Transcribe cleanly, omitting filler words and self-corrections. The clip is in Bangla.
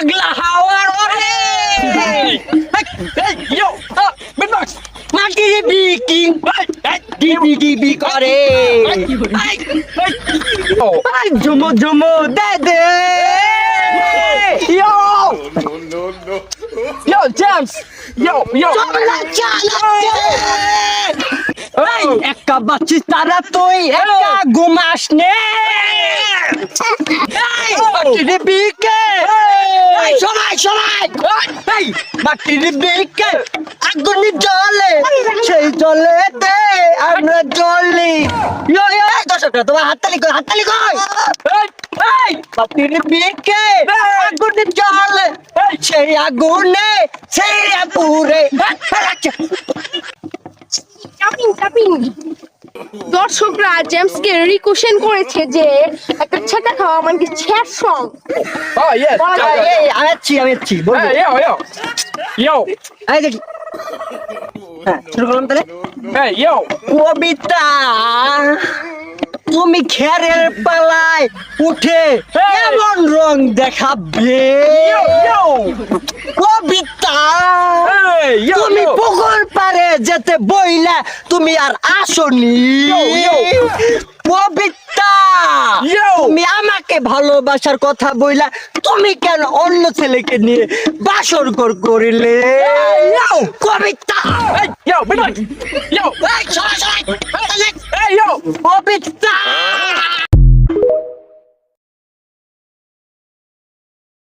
পাগলা হাওয়ার ওরে Yo, benar. মাটি বিকি ডিবি ডিবি করে Oh, ঝুমু ঝুমু দে দে yo, yo, James. Yo. এই একটা বাচ্চি তারা তুই একটা ঘুমাস নে এই মাটির বিকে এই সবাই এই মাটির বিকে আগুনি জ্বলে সেই জলেতে আমরা জ্বলি ইয়ো দর্শকরা তোমার হাততালি কই এই মাটির বিকে আগুনি জ্বলে সেই আগুনে সেই পুরে চাপিং দর্শকরা জেমসকে রিকোয়েশন করেছে যে একটা ছেটা খাওয়া মানে কি ছেট সং Oh, yes. এই আমি বলবো Hey, yo. এই দেখি হ্যাঁ শুরু করলাম তাহলে Hey, yo. কবিতা তুমি খেরের পালায় উঠে এমন রং দেখাবে Yo. কবিতা Hey, yo. তুমি পুকুর পারে যেতে বইলা তুমি আর আসনি Yo. কবিতা Yo. তুমি আমাকে ভালোবাসার কথা বইলা তুমি কেন অন্য ছেলেকে নিয়ে বাসর করিলে কবিতা Hey, yo, benar. Yo. এই, সবাই, Hey, yo. কবিতা